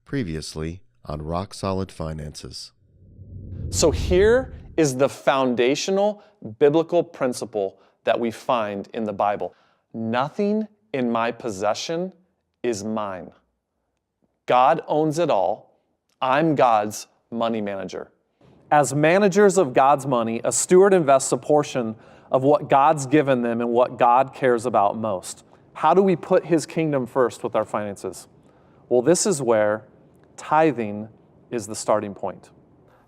Previously on Rock Solid Finances. So here is the foundational biblical principle that we find in the Bible. Nothing in my possession is mine. God owns it all. I'm God's money manager. As managers of God's money, a steward invests a portion of what God's given them and what God cares about most. How do we put His kingdom first with our finances? Well, this is where tithing is the starting point.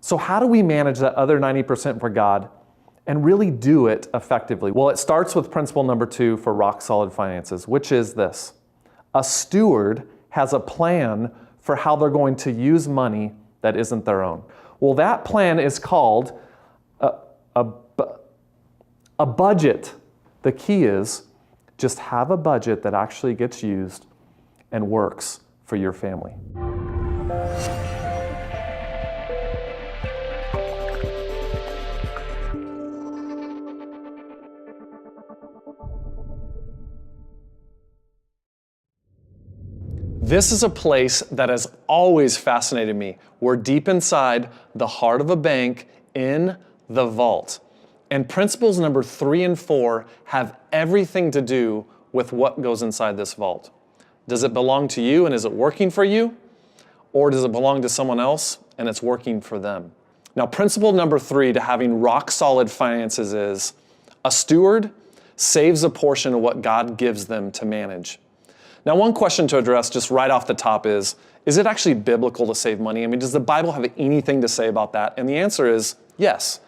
So how do we manage that other 90% for God and really do it effectively? Well, it starts with principle number 2 for rock solid finances, which is this. A steward has a plan for how they're going to use money that isn't their own. Well, that plan is called a budget. The key is just have a budget that actually gets used and works for your family. This is a place that has always fascinated me. We're deep inside the heart of a bank in the vault. And principles number 3 and 4 have everything to do with what goes inside this vault. Does it belong to you and is it working for you? Or does it belong to someone else and it's working for them? Now, principle number 3 to having rock solid finances is a steward saves a portion of what God gives them to manage. Now, one question to address just right off the top is it actually biblical to save money? I mean, does the Bible have anything to say about that? And the answer is yes.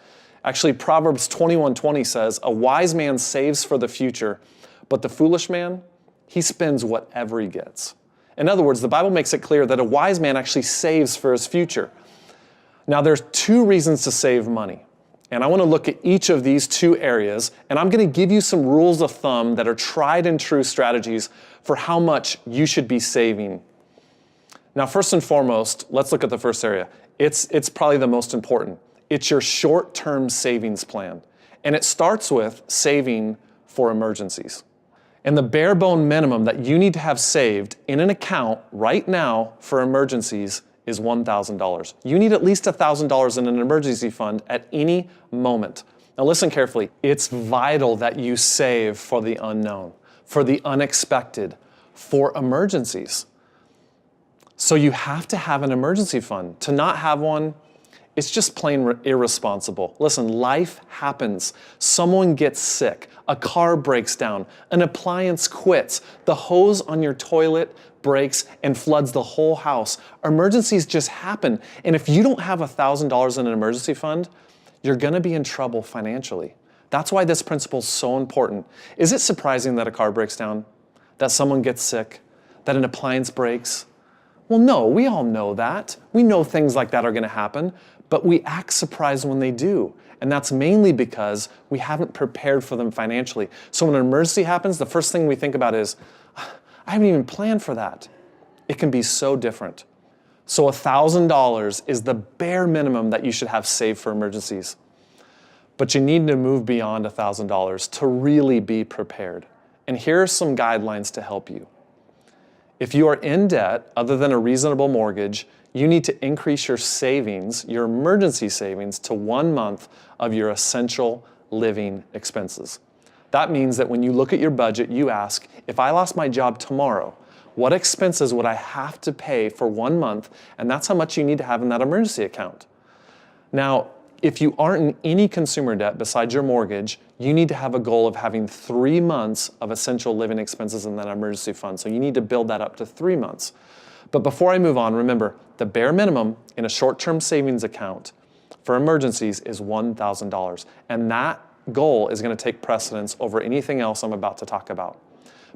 Actually, Proverbs 21:20 says, a wise man saves for the future, but the foolish man, he spends whatever he gets. In other words, the Bible makes it clear that a wise man actually saves for his future. Now, there's 2 reasons to save money. And I want to look at each of these 2 areas, and I'm going to give you some rules of thumb that are tried and true strategies for how much you should be saving. Now, first and foremost, let's look at the first area. It's probably the most important. It's your short-term savings plan. And it starts with saving for emergencies. And the bare bone minimum that you need to have saved in an account right now for emergencies is $1,000. You need at least $1,000 in an emergency fund at any moment. Now listen carefully. It's vital that you save for the unknown, for the unexpected, for emergencies. So you have to have an emergency fund. To not have one, it's just plain irresponsible. Listen, life happens. Someone gets sick. A car breaks down. An appliance quits. The hose on your toilet breaks and floods the whole house. Emergencies just happen. And if you don't have $1,000 in an emergency fund, you're going to be in trouble financially. That's why this principle is so important. Is it surprising that a car breaks down? That someone gets sick? That an appliance breaks? Well, no, we all know that. We know things like that are going to happen, but we act surprised when they do. And that's mainly because we haven't prepared for them financially. So when an emergency happens, the first thing we think about is, I haven't even planned for that. It can be so different. So $1,000 is the bare minimum that you should have saved for emergencies. But you need to move beyond $1,000 to really be prepared. And here are some guidelines to help you. If you are in debt, other than a reasonable mortgage, you need to increase your savings, your emergency savings, to 1 month of your essential living expenses. That means that when you look at your budget, you ask, if I lost my job tomorrow, what expenses would I have to pay for 1 month? And that's how much you need to have in that emergency account. Now, if you aren't in any consumer debt besides your mortgage, you need to have a goal of having 3 months of essential living expenses in that emergency fund. So you need to build that up to 3 months. But before I move on, remember, the bare minimum in a short-term savings account for emergencies is $1,000. And that goal is going to take precedence over anything else I'm about to talk about.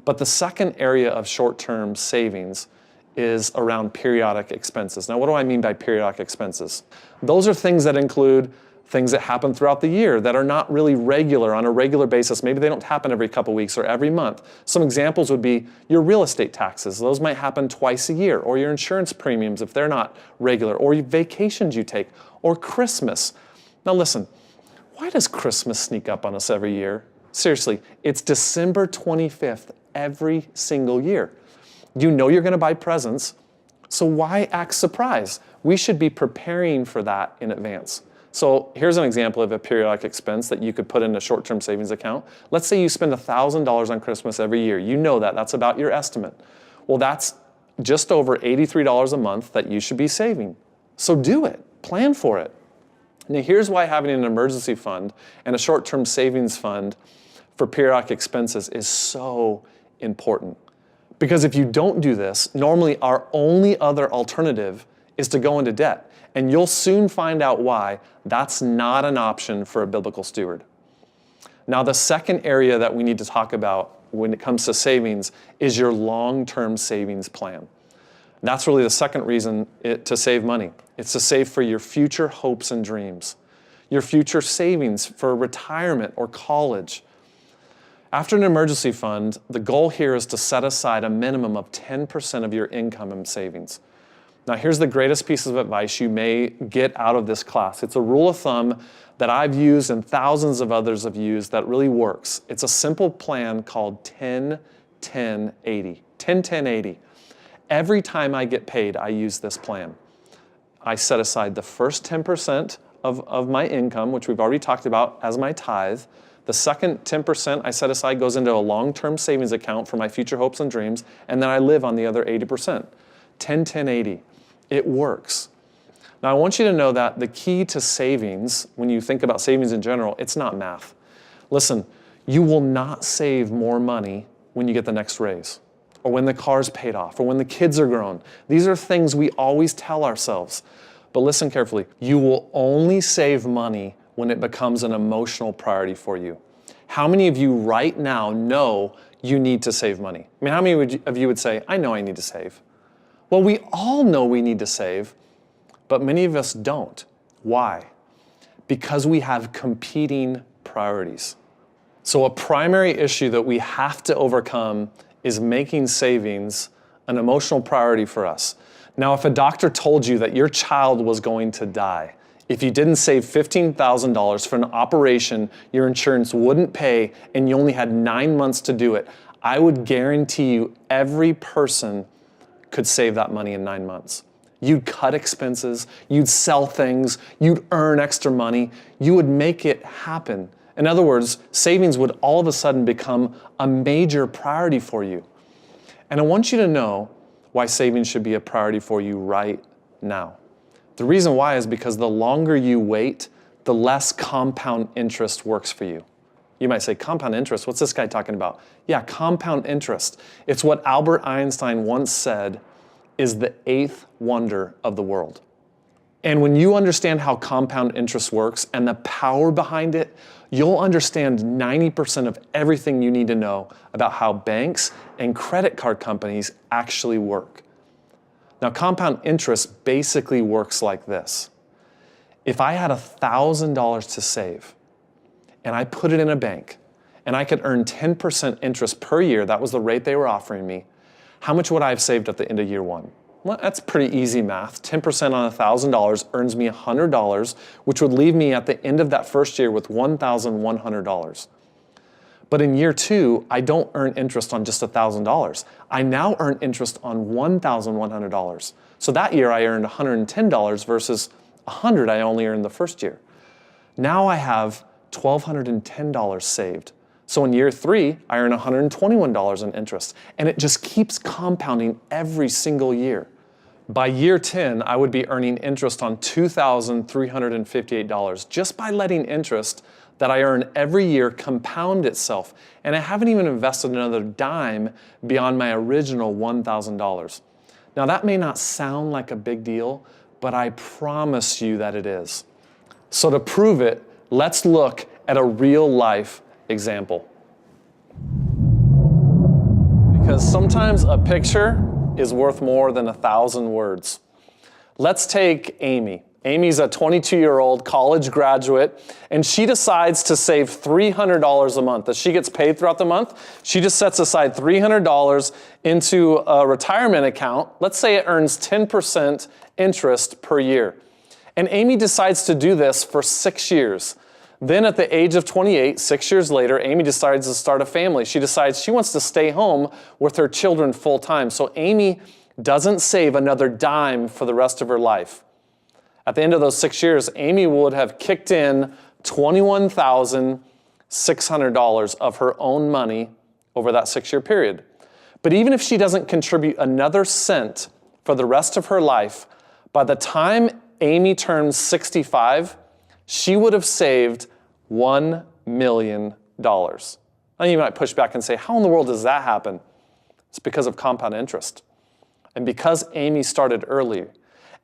But the second area of short-term savings is around periodic expenses. Now, what do I mean by periodic expenses? Those are things that include things that happen throughout the year that are not really regular on a regular basis. Maybe they don't happen every couple weeks or every month. Some examples would be your real estate taxes. Those might happen twice a year, or your insurance premiums if they're not regular, or vacations you take, or Christmas. Now listen, why does Christmas sneak up on us every year? Seriously, it's December 25th every single year. You know you're going to buy presents. So why act surprised? We should be preparing for that in advance. So here's an example of a periodic expense that you could put in a short-term savings account. Let's say you spend $1,000 on Christmas every year. You know that. That's about your estimate. Well, that's just over $83 a month that you should be saving. So do it. Plan for it. Now, here's why having an emergency fund and a short-term savings fund for periodic expenses is so important. Because if you don't do this, normally our only other alternative is to go into debt. And you'll soon find out why that's not an option for a biblical steward. Now, the second area that we need to talk about when it comes to savings is your long-term savings plan. That's really the second reason to save money. It's to save for your future hopes and dreams, your future savings for retirement or college. After an emergency fund, the goal here is to set aside a minimum of 10% of your income in savings. Now, here's the greatest piece of advice you may get out of this class. It's a rule of thumb that I've used and thousands of others have used that really works. It's a simple plan called 10-10-80. 10-10-80. Every time I get paid, I use this plan. I set aside the first 10% of my income, which we've already talked about, as my tithe. The second 10% I set aside goes into a long-term savings account for my future hopes and dreams, and then I live on the other 80%. 10-10-80. It works. Now, I want you to know that the key to savings, when you think about savings in general, it's not math. Listen, you will not save more money when you get the next raise, or when the car's paid off, or when the kids are grown. These are things we always tell ourselves. But listen carefully. You will only save money when it becomes an emotional priority for you. How many of you right now know you need to save money? I mean, how many of you would say, I know I need to save? Well, we all know we need to save, but many of us don't. Why? Because we have competing priorities. So a primary issue that we have to overcome is making savings an emotional priority for us. Now, if a doctor told you that your child was going to die, if you didn't save $15,000 for an operation your insurance wouldn't pay and you only had 9 months to do it, I would guarantee you every person could save that money in 9 months. You'd cut expenses, you'd sell things, you'd earn extra money, you would make it happen. In other words, savings would all of a sudden become a major priority for you. And I want you to know why savings should be a priority for you right now. The reason why is because the longer you wait, the less compound interest works for you. You might say, compound interest, what's this guy talking about? Yeah, compound interest. It's what Albert Einstein once said is the eighth wonder of the world. And when you understand how compound interest works and the power behind it, you'll understand 90% of everything you need to know about how banks and credit card companies actually work. Now, compound interest basically works like this. If I had $1,000 to save, and I put it in a bank, and I could earn 10% interest per year, that was the rate they were offering me, how much would I have saved at the end of year one? Well, that's pretty easy math. 10% on $1,000 earns me $100, which would leave me at the end of that first year with $1,100. But in year two, I don't earn interest on just $1,000. I now earn interest on $1,100. So that year I earned $110 versus $100 I only earned the first year. Now I have $1,210 saved. So in year three, I earn $121 in interest. And it just keeps compounding every single year. By year 10, I would be earning interest on $2,358 just by letting interest that I earn every year compound itself. And I haven't even invested another dime beyond my original $1,000. Now that may not sound like a big deal, but I promise you that it is. So to prove it, let's look at a real life example. Because sometimes a picture is worth more than 1,000 words. Let's take Amy. Amy's a 22-year-old college graduate, and she decides to save $300 a month. As she gets paid throughout the month, she just sets aside $300 into a retirement account. Let's say it earns 10% interest per year. And Amy decides to do this for 6 years. Then at the age of 28, 6 years later, Amy decides to start a family. She decides she wants to stay home with her children full time. So Amy doesn't save another dime for the rest of her life, at the end of those 6 years, Amy would have kicked in $21,600 of her own money over that 6-year period. But even if she doesn't contribute another cent for the rest of her life, by the time Amy turns 65, she would have saved $1 million. Now you might push back and say, how in the world does that happen? It's because of compound interest. And because Amy started early.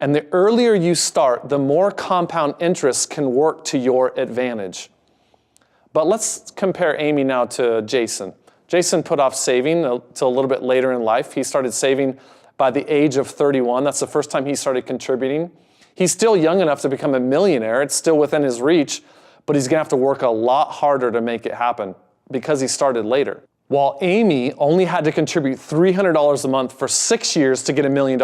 And the earlier you start, the more compound interest can work to your advantage. But let's compare Amy now to Jason. Jason put off saving until a little bit later in life. He started saving by the age of 31. That's the first time he started contributing. He's still young enough to become a millionaire. It's still within his reach, but he's gonna have to work a lot harder to make it happen because he started later. While Amy only had to contribute $300 a month for 6 years to get $1 million,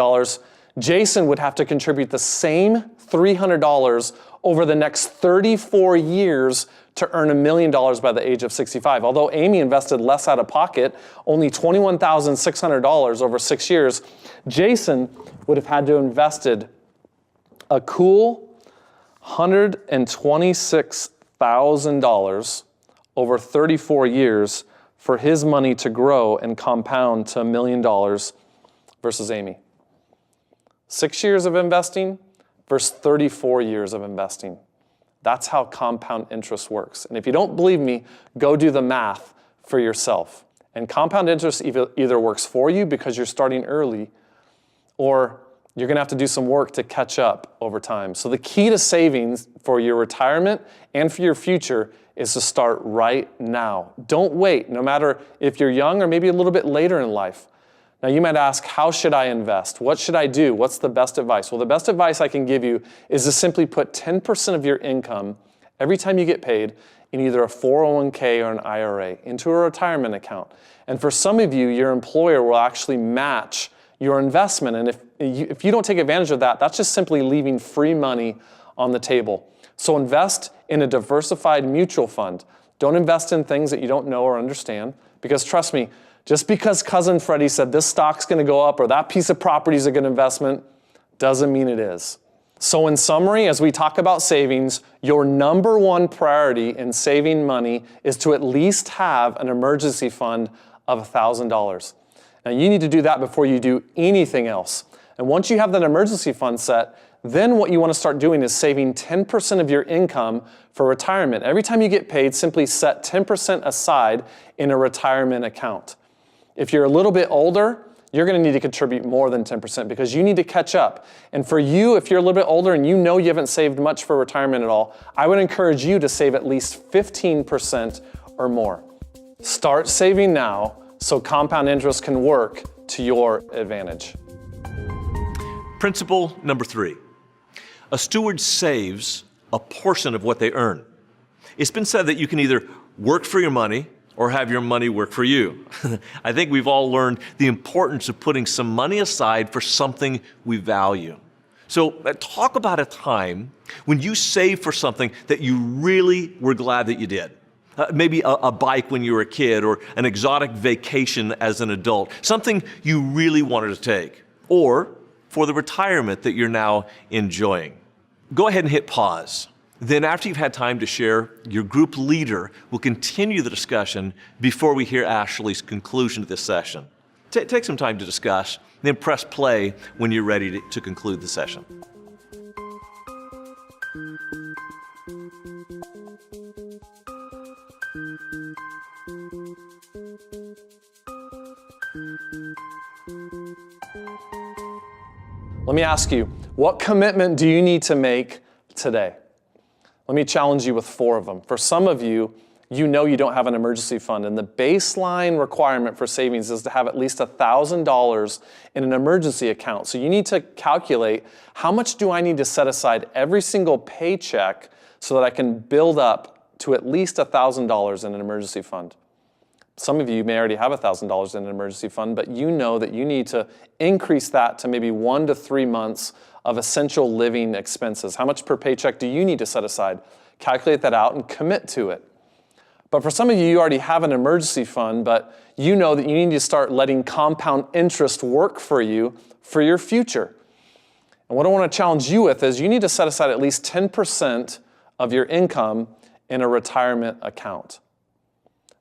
Jason would have to contribute the same $300 over the next 34 years to earn $1 million by the age of 65. Although Amy invested less out of pocket, only $21,600 over 6 years, Jason would have had to invested a cool $126,000 over 34 years for his money to grow and compound to $1 million versus Amy. 6 years of investing versus 34 years of investing. That's how compound interest works. And if you don't believe me, go do the math for yourself. And compound interest either works for you because you're starting early, or you're gonna have to do some work to catch up over time. So the key to savings for your retirement and for your future is to start right now. Don't wait, no matter if you're young or maybe a little bit later in life. Now you might ask, how should I invest? What should I do? What's the best advice? Well, the best advice I can give you is to simply put 10% of your income every time you get paid in either a 401k or an IRA into a retirement account. And for some of you, your employer will actually match your investment. And if you don't take advantage of that, that's just simply leaving free money on the table. So invest in a diversified mutual fund. Don't invest in things that you don't know or understand, because trust me, just because cousin Freddie said this stock's gonna go up or that piece of property is a good investment, doesn't mean it is. So in summary, as we talk about savings, your number one priority in saving money is to at least have an emergency fund of $1,000. Now you need to do that before you do anything else. And once you have that emergency fund set, then what you want to start doing is saving 10% of your income for retirement. Every time you get paid, simply set 10% aside in a retirement account. If you're a little bit older, you're going to need to contribute more than 10% because you need to catch up. And for you, if you're a little bit older and you know you haven't saved much for retirement at all, I would encourage you to save at least 15% or more. Start saving now so compound interest can work to your advantage. Principle number 3. A steward saves a portion of what they earn. It's been said that you can either work for your money or have your money work for you. I think we've all learned the importance of putting some money aside for something we value. So talk about a time when you saved for something that you really were glad that you did. Maybe a bike when you were a kid, or an exotic vacation as an adult, something you really wanted to take, or for the retirement that you're now enjoying. Go ahead and hit pause. Then after you've had time to share, your group leader will continue the discussion before we hear Ashley's conclusion to this session. Take some time to discuss, then press play when you're ready to conclude the session. Let me ask you, what commitment do you need to make today? Let me challenge you with 4 of them. For some of you, you know you don't have an emergency fund, and the baseline requirement for savings is to have at least $1,000 in an emergency account. So you need to calculate, how much do I need to set aside every single paycheck so that I can build up to at least $1,000 in an emergency fund? Some of you may already have $1,000 in an emergency fund, but you know that you need to increase that to maybe 1 to 3 months of essential living expenses. How much per paycheck do you need to set aside? Calculate that out and commit to it. But for some of you, you already have an emergency fund, but you know that you need to start letting compound interest work for you for your future. And what I want to challenge you with is you need to set aside at least 10% of your income in a retirement account.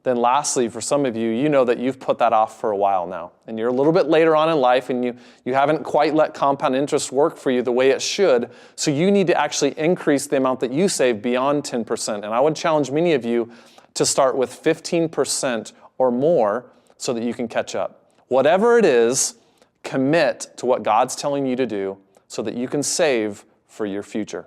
Then lastly, for some of you, you know that you've put that off for a while now. And you're a little bit later on in life and you haven't quite let compound interest work for you the way it should. So you need to actually increase the amount that you save beyond 10%. And I would challenge many of you to start with 15% or more so that you can catch up. Whatever it is, commit to what God's telling you to do so that you can save for your future.